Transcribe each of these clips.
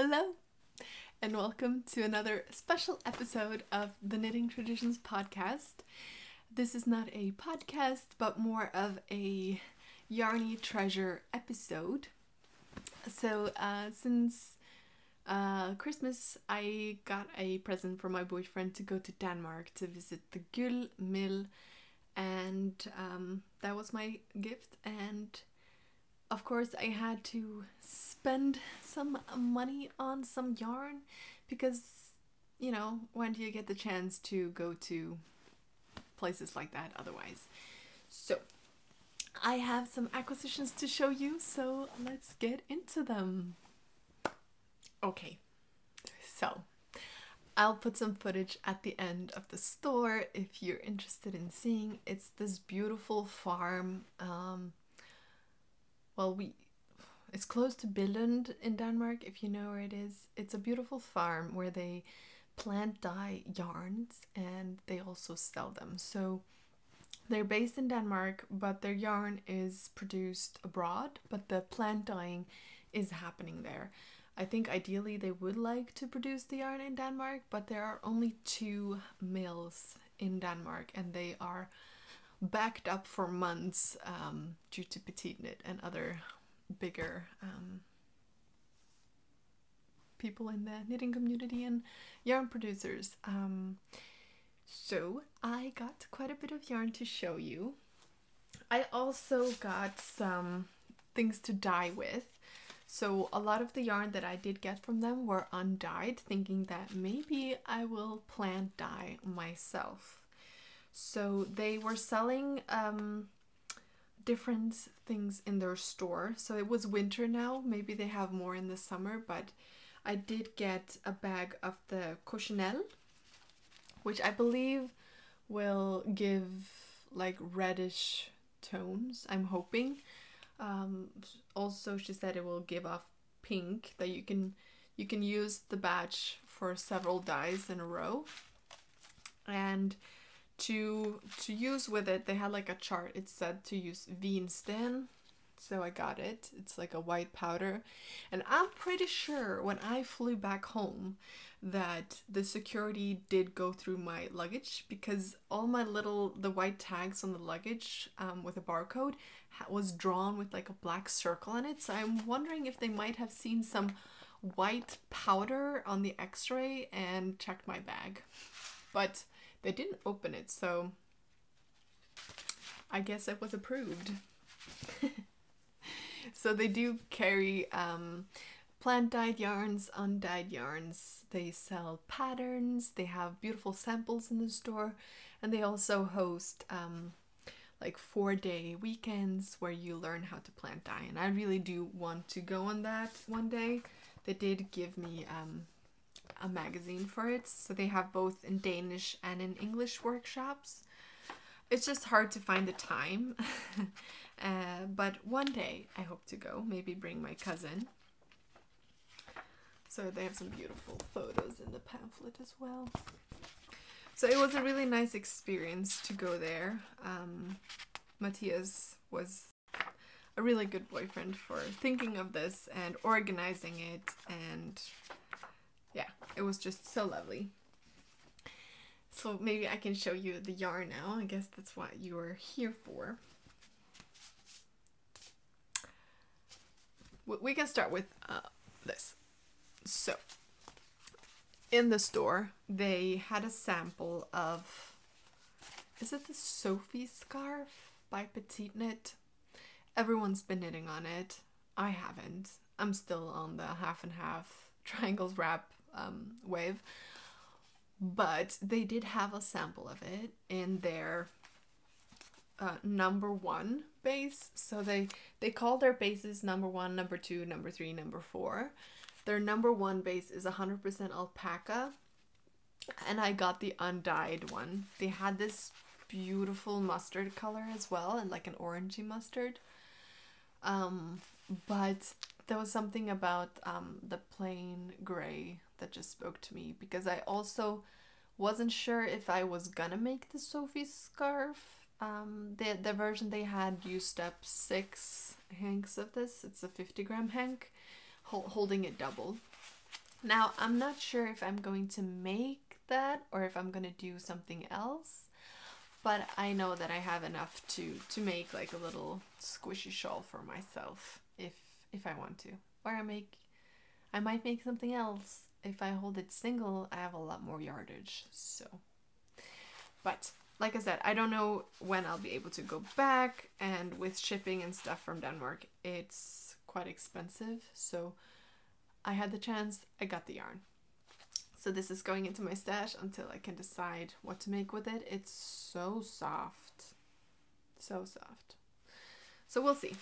Hello, and welcome to another special episode of the Knitting Traditions podcast. This is not a podcast, but more of a yarny treasure episode. So, since Christmas, I got a present from my boyfriend to go to Denmark to visit the G-Uld mill, and that was my gift. And of course, I had to spend some money on some yarn because, when do you get the chance to go to places like that otherwise? So, I have some acquisitions to show you, so let's get into them. Okay, so I'll put some footage at the end of the store if you're interested in seeing. It's this beautiful farm. It's close to Billund in Denmark, if you know where it is. It's a beautiful farm where they plant dye yarns and they also sell them. So they're based in Denmark, but their yarn is produced abroad, but the plant dyeing is happening there. I think ideally they would like to produce the yarn in Denmark, but there are only 2 mills in Denmark and they are backed up for months due to Petite Knit and other bigger people in the knitting community and yarn producers. So I got quite a bit of yarn to show you. I also got some things to dye with. So a lot of the yarn that I did get from them were undyed, thinking that maybe I will plant dye myself. So they were selling different things in their store. So it was winter now, maybe they have more in the summer, but I did get a bag of the cochinelle, which I believe will give like reddish tones, I'm hoping. Also she said it will give off pink, that you can use the batch for several dyes in a row. And to use with it, they had like a chart. It said to use Vinsten, so I got it. It's like a white powder, and I'm pretty sure when I flew back home that the security did go through my luggage, because all my the white tags on the luggage with a barcode was drawn with like a black circle in it. So I'm wondering if they might have seen some white powder on the x-ray and checked my bag, but they didn't open it, so I guess it was approved. So they do carry plant-dyed yarns, undyed yarns. They sell patterns. They have beautiful samples in the store. And they also host like 4-day weekends where you learn how to plant dye. And I really do want to go on that one day. They did give me a magazine for it, so they have both in Danish and in English workshops. It's just hard to find the time, but one day I hope to go, maybe bring my cousin. So they have some beautiful photos in the pamphlet as well. So it was a really nice experience to go there. Matthias was a really good boyfriend for thinking of this and organizing it, and yeah, it was just so lovely. So maybe I can show you the yarn now. I guess that's what you are here for. We can start with this. So, in the store, they had a sample of, is it the Sophie scarf by Petite Knit? Everyone's been knitting on it. I haven't. I'm still on the half and half triangles wrap wave, but they did have a sample of it in their number 1 base. So they call their bases number 1, number 2, number 3, number 4. Their number 1 base is 100% alpaca, and I got the undyed one. They had this beautiful mustard color as well, and like an orangey mustard, but there was something about the plain gray that just spoke to me, because I also wasn't sure if I was gonna make the Sophie scarf. The version they had used up 6 hanks of this. It's a 50-gram hank, holding it double. Now, I'm not sure if I'm going to make that or if I'm going to do something else, but I know that I have enough to make like a little squishy shawl for myself if I want to. Or I might make something else. If I hold it single, I have a lot more yardage, so. But like I said, I don't know when I'll be able to go back, and with shipping and stuff from Denmark, it's quite expensive, so I had the chance, I got the yarn. So this is going into my stash until I can decide what to make with it. It's so soft. So soft. So we'll see.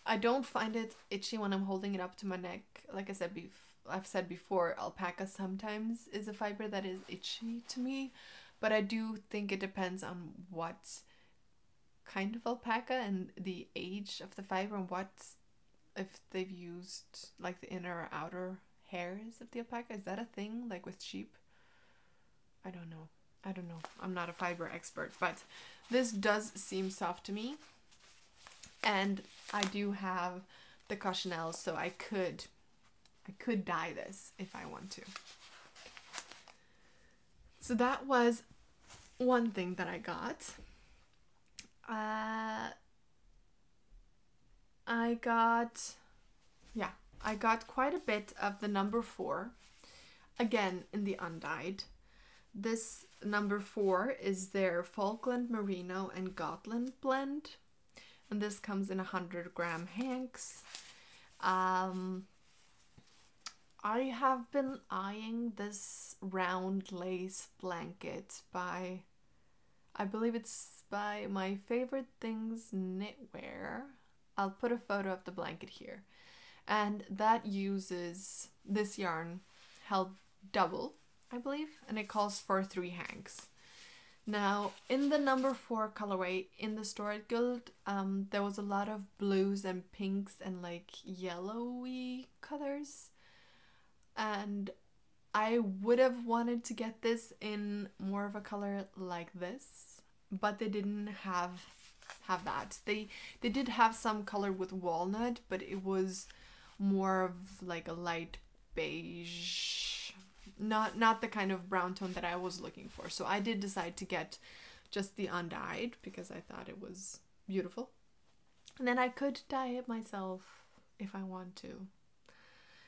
I don't find it itchy when I'm holding it up to my neck. Like I said, I've said before, alpaca sometimes is a fiber that is itchy to me. But I do think it depends on what kind of alpaca and the age of the fiber and what, if they've used like the inner or outer hairs of the alpaca. Is that a thing like with sheep? I don't know. I'm not a fiber expert, but this does seem soft to me. And I do have the cochinelle, so I could dye this if I want to. So that was one thing that I got. I got quite a bit of the number 4, again in the undyed. This number 4 is their Falkland Merino and Gotland blend, and this comes in 100-gram hanks. I have been eyeing this round lace blanket by, I believe it's by My Favorite Things Knitwear. I'll put a photo of the blanket here. And that uses this yarn held double, I believe, and it calls for 3 hanks. Now, in the number 4 colorway in the store at G-Uld, there was a lot of blues and pinks and like yellowy colors. And I would have wanted to get this in more of a color like this, but they didn't have that. They did have some color with walnut, but it was more of like a light beige, not the kind of brown tone that I was looking for. So I did decide to get just the undyed because I thought it was beautiful, and then I could dye it myself if I want to.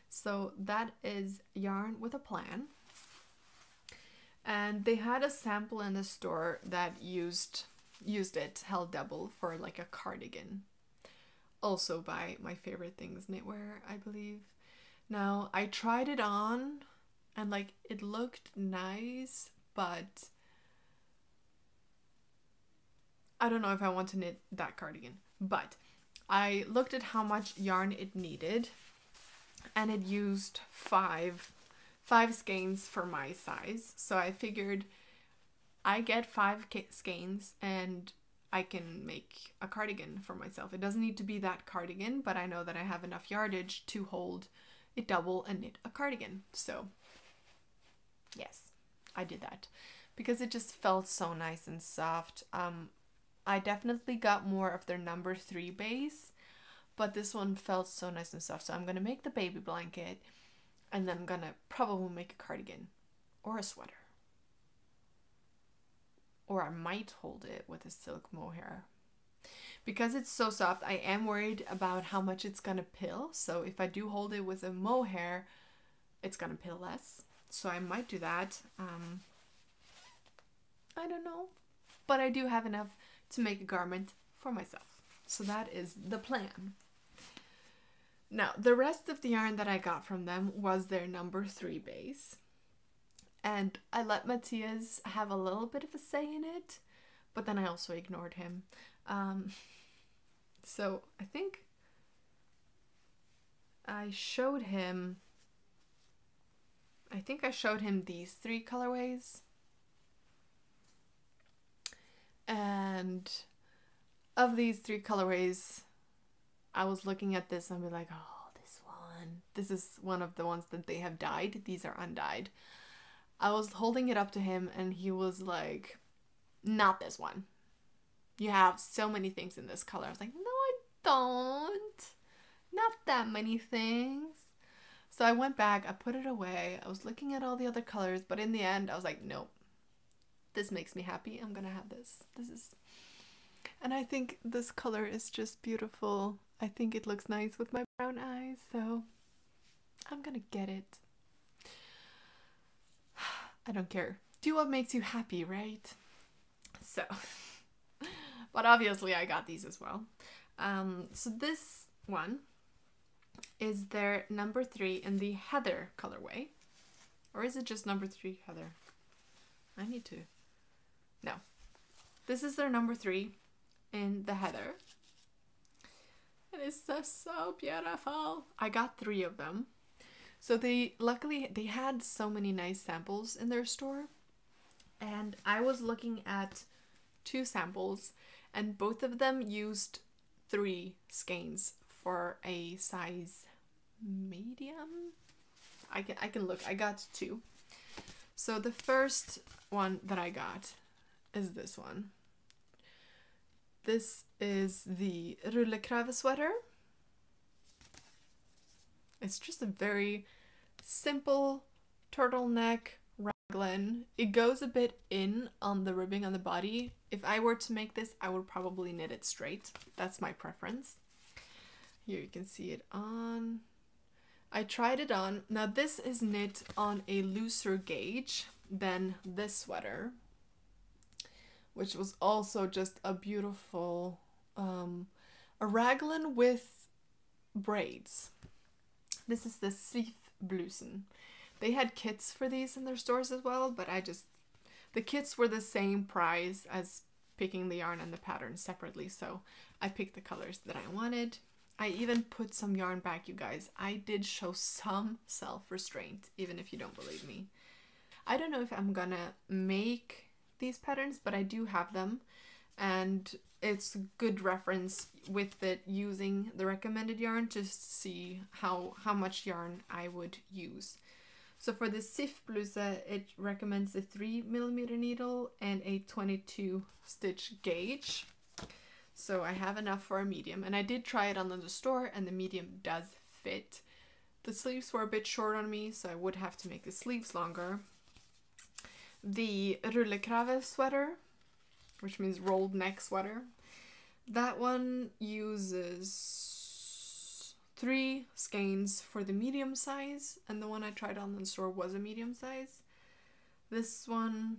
So that is Yarn with a Plan. And they had a sample in the store that used it held double for like a cardigan. Also by My Favorite Things Knitwear, I believe. Now, I tried it on and like it looked nice, but I don't know if I want to knit that cardigan. But I looked at how much yarn it needed, and it used 5 skeins for my size. So I figured I get 5 skeins and I can make a cardigan for myself. It doesn't need to be that cardigan, but I know that I have enough yardage to hold it double and knit a cardigan. So yes, I did that because it just felt so nice and soft. I definitely got more of their number 3 base, but this one felt so nice and soft. So I'm going to make the baby blanket, and then I'm going to probably make a cardigan or a sweater. Or I might hold it with a silk mohair. Because it's so soft, I am worried about how much it's going to pill. So if I do hold it with a mohair, it's going to pill less. So I might do that. I don't know. But I do have enough to make a garment for myself. So that is the plan. Now, the rest of the yarn that I got from them was their number 3 base. And I let Matthias have a little bit of a say in it, but then I also ignored him. So I think I showed him these 3 colorways. And of these 3 colorways, I was looking at this and be like, oh, this one. This is one of the ones that they have dyed. These are undyed. I was holding it up to him and he was like, not this one. You have so many things in this color. I was like, no, I don't. Not that many things. So I went back, I put it away, I was looking at all the other colors, but in the end I was like, nope, this makes me happy, I'm gonna have this. And I think this color is just beautiful. I think it looks nice with my brown eyes, so I'm gonna get it. I don't care. Do what makes you happy, right? So, but obviously I got these as well. So this one is their number 3 in the Heather colorway. Or is it just number 3 Heather? I need to... No. This is their number 3 in the Heather. And it's just so beautiful. I got 3 of them. So luckily they had so many nice samples in their store. And I was looking at 2 samples and both of them used 3 skeins for a size medium. I can look. I got 2. So the first one that I got is this one. This is the Rullekrave sweater. It's just a very simple turtleneck raglan. It goes a bit in on the ribbing on the body. If I were to make this, I would probably knit it straight. That's my preference. Here you can see it on. I tried it on. Now this is knit on a looser gauge than this sweater, which was also just a beautiful a raglan with braids. This is the Siefblusen. They had kits for these in their stores as well, but the kits were the same price as picking the yarn and the pattern separately, so I picked the colors that I wanted. I even put some yarn back, you guys. I did show some self-restraint, even if you don't believe me. I don't know if I'm gonna make these patterns, but I do have them, and it's a good reference with it using the recommended yarn to see how much yarn I would use. So for the Siefbluse, it recommends a 3mm needle and a 22 stitch gauge. So I have enough for a medium, and I did try it on the store and the medium does fit. The sleeves were a bit short on me, so I would have to make the sleeves longer. The Rullekrave sweater, which means rolled neck sweater, that one uses 3 skeins for the medium size, and the one I tried on the store was a medium size. This one...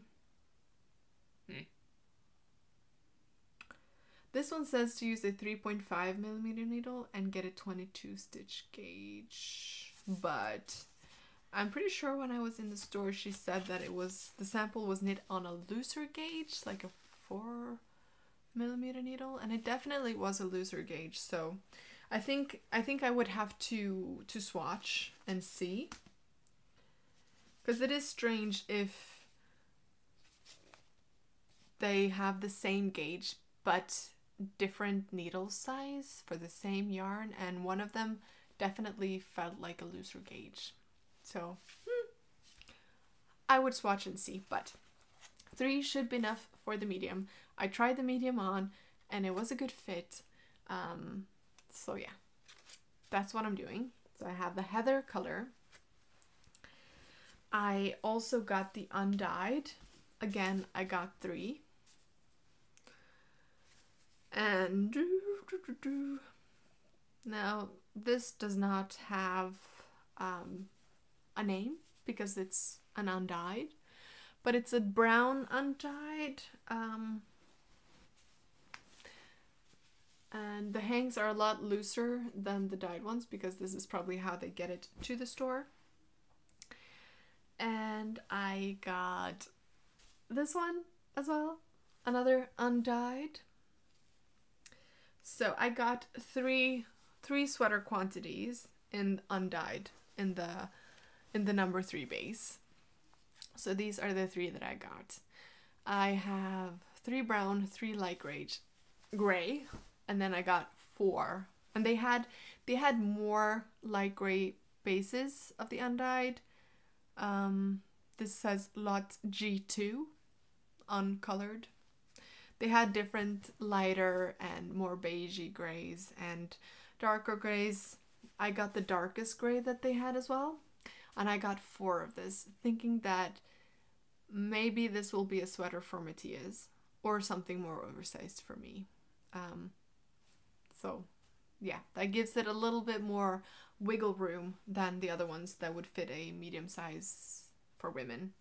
This one says to use a 3.5mm needle and get a 22 stitch gauge, but I'm pretty sure when I was in the store she said that the sample was knit on a looser gauge, like a 4mm needle, and it definitely was a looser gauge, so I think I would have to swatch and see, because it is strange if they have the same gauge but different needle size for the same yarn, and one of them definitely felt like a looser gauge. So I would swatch and see, but 3 should be enough for the medium. I tried the medium on and it was a good fit. So yeah, that's what I'm doing. So I have the Heather color. I also got the undyed. Again, I got 3. And now this does not have a name because it's an undyed, but it's a brown undyed, and the hangs are a lot looser than the dyed ones because this is probably how they get it to the store. And I got this one as well, another undyed. So I got three sweater quantities in undyed in the number 3 base. So these are the 3 that I got. I have 3 brown, 3 light gray, and then I got 4. And they had more light gray bases of the undyed. This says lot G2, uncolored. They had different lighter and more beigey grays and darker grays. I got the darkest gray that they had as well. And I got 4 of this, thinking that maybe this will be a sweater for Matthias or something more oversized for me. So yeah, that gives it a little bit more wiggle room than the other ones that would fit a medium size for women,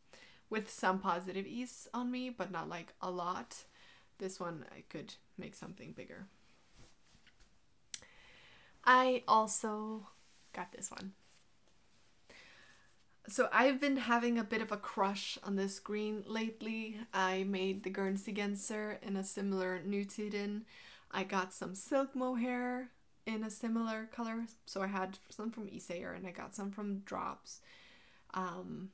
with some positive ease on me, but not like a lot. This one I could make something bigger. I also got this one. So I've been having a bit of a crush on this green lately. I made the Guernsey Genser in a similar nutiden. I got some silk mohair in a similar color. So I had some from Isayer and I got some from Drops. And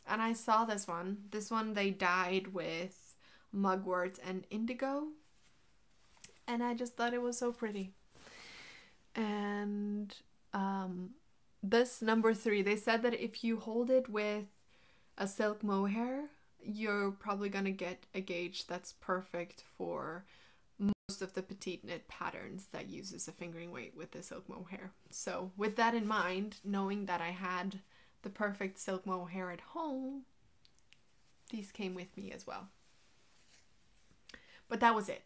I saw this one. This one they dyed with mugwort and indigo. And I just thought it was so pretty. And this number 3, they said that if you hold it with a silk mohair, you're probably gonna get a gauge that's perfect for most of the petite knit patterns that uses a fingering weight with the silk mohair. So with that in mind, knowing that I had the perfect silk mohair at home, these came with me as well. But that was it.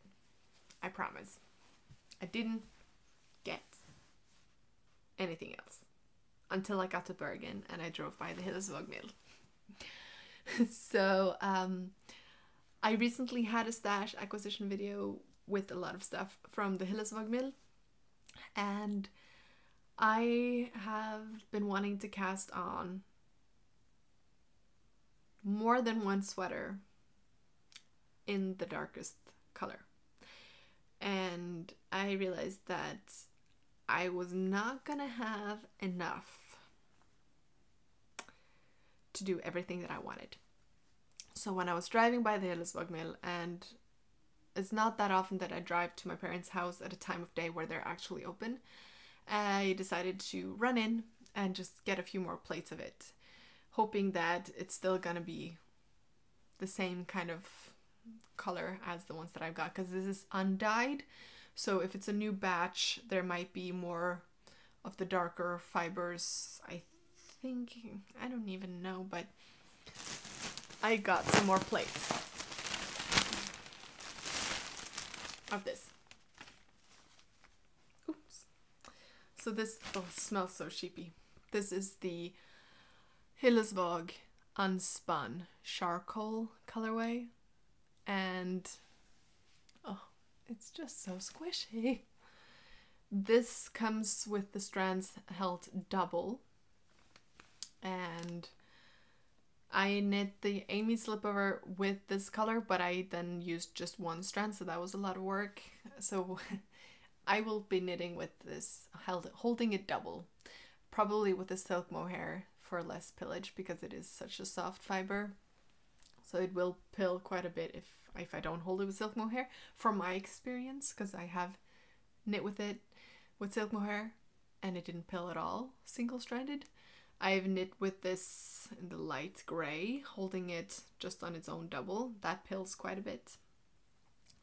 I promise. I didn't get anything else until I got to Bergen and I drove by the Hillesvåg mill. So I recently had a stash acquisition video with a lot of stuff from the Hillesvåg mill, and I have been wanting to cast on more than one sweater in the darkest color. And I realized that I was not gonna have enough to do everything that I wanted. So when I was driving by the Hillesvåg mill, and it's not that often that I drive to my parents' house at a time of day where they're actually open, I decided to run in and just get a few more plates of it, hoping that it's still gonna be the same kind of color as the ones that I've got, because this is undyed. So if it's a new batch, there might be more of the darker fibers. I think, I don't even know, but I got some more plates of this. Oops. So this, oh, it smells so sheepy. This is the Hillesvåg Unspun Charcoal colorway, and oh, it's just so squishy. This comes with the strands held double, and I knit the Amy slipover with this color, but I then used just one strand, so that was a lot of work. So I will be knitting with this, holding it double, probably with the silk mohair for less pillage, because it is such a soft fiber. So it will pill quite a bit if I don't hold it with silk mohair, from my experience, because I have knit with it with silk mohair and it didn't pill at all, single-stranded. I've knit with this in the light gray, holding it just on its own double. That pills quite a bit.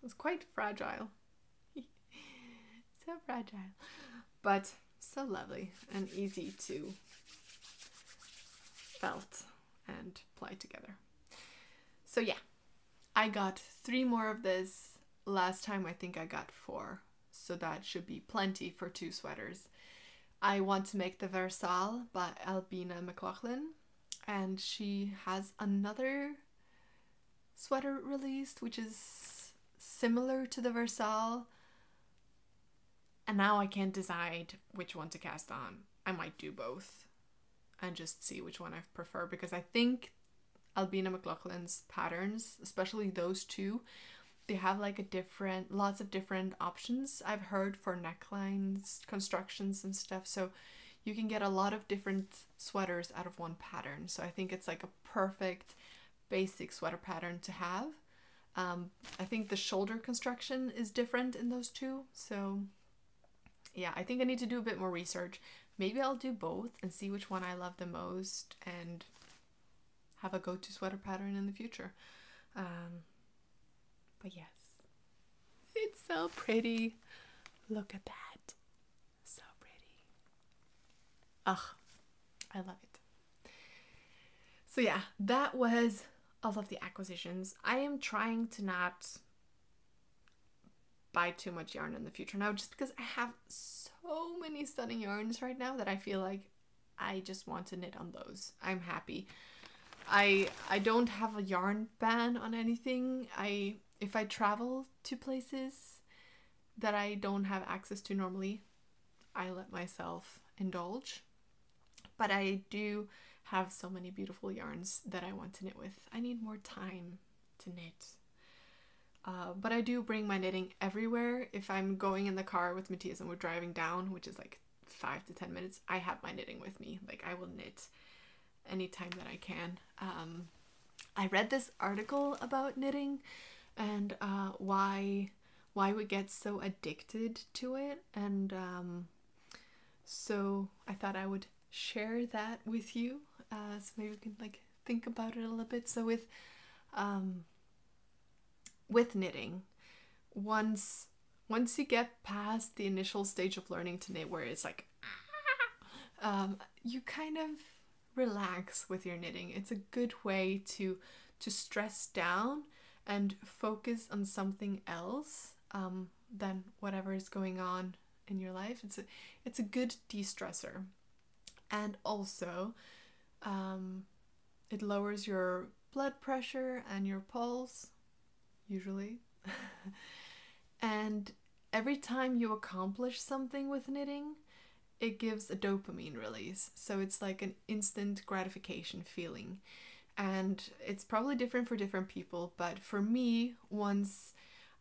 It's quite fragile. So fragile. But so lovely and easy to felt and ply together. So yeah, I got 3 more of this. Last time I think I got 4. So that should be plenty for 2 sweaters. I want to make the Versal by Albina McLaughlin, and she has another sweater released which is similar to the Versal, and now I can't decide which one to cast on. I might do both and just see which one I prefer, because I think Albina McLaughlin's patterns, especially those 2, they have like lots of different options I've heard for necklines, constructions and stuff. So you can get a lot of different sweaters out of one pattern. So I think it's like a perfect basic sweater pattern to have. I think the shoulder construction is different in those 2. So yeah, I think I need to do a bit more research. Maybe I'll do both and see which one I love the most and have a go-to sweater pattern in the future. But yes, it's so pretty. Look at that. So pretty. Ugh, I love it. So yeah, that was all of the acquisitions. I am trying to not buy too much yarn in the future now, just because I have so many stunning yarns right now that I feel like I just want to knit on those. I'm happy. I don't have a yarn ban on anything. If I travel to places that I don't have access to normally, I let myself indulge. But I do have so many beautiful yarns that I want to knit with. I need more time to knit. But I do bring my knitting everywhere. If I'm going in the car with Matthias and we're driving down, which is like 5 to 10 minutes, I have my knitting with me. Like, I will knit anytime that I can. I read this article about knitting and why we get so addicted to it, and so I thought I would share that with you, so maybe we can like think about it a little bit. So with knitting, once you get past the initial stage of learning to knit where it's like you kind of relax with your knitting. It's a good way to stress down and focus on something else than whatever is going on in your life. It's a good de-stressor, and also it lowers your blood pressure and your pulse usually. And every time you accomplish something with knitting, it gives a dopamine release. So it's like an instant gratification feeling. And it's probably different for different people, but for me, once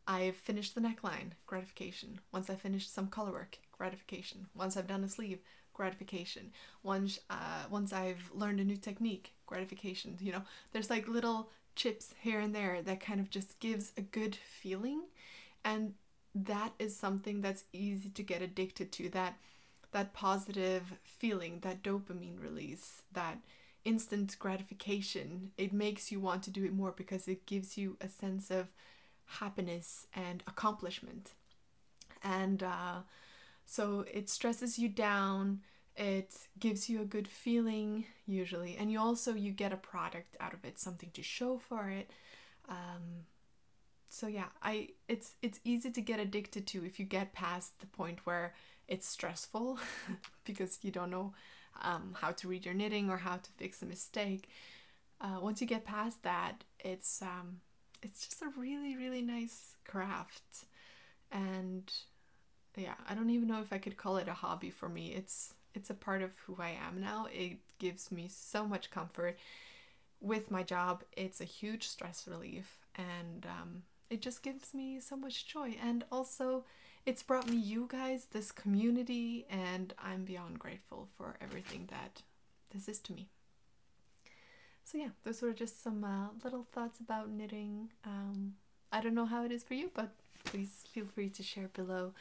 I've finished the neckline, gratification. Once I finished some color work, gratification. Once I've done a sleeve, gratification. Once I've learned a new technique, gratification. You know, there's like little chips here and there that kind of just gives a good feeling, and that is something that's easy to get addicted to, that positive feeling, that dopamine release, that instant gratification. It makes you want to do it more because it gives you a sense of happiness and accomplishment, and so it stresses you down. It gives you a good feeling usually, and you get a product out of it, something to show for it. So yeah, it's easy to get addicted to if you get past the point where it's stressful because you don't know how to read your knitting or how to fix a mistake. Once you get past that, it's just a really, really nice craft, and yeah, I don't even know if I could call it a hobby for me. It's a part of who I am now. It gives me so much comfort. With my job, it's a huge stress relief, and it just gives me so much joy. And also, it's brought me you guys, this community, and I'm beyond grateful for everything that this is to me. So yeah, those were just some little thoughts about knitting. I don't know how it is for you, but please feel free to share below.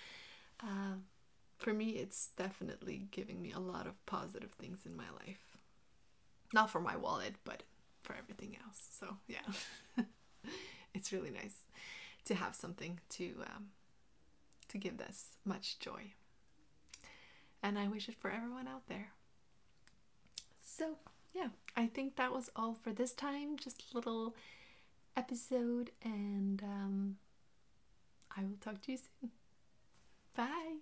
For me, it's definitely giving me a lot of positive things in my life. Not for my wallet, but for everything else. So yeah, it's really nice to have something to give this much joy. And I wish it for everyone out there. So yeah, I think that was all for this time. Just a little episode, and I will talk to you soon. Bye!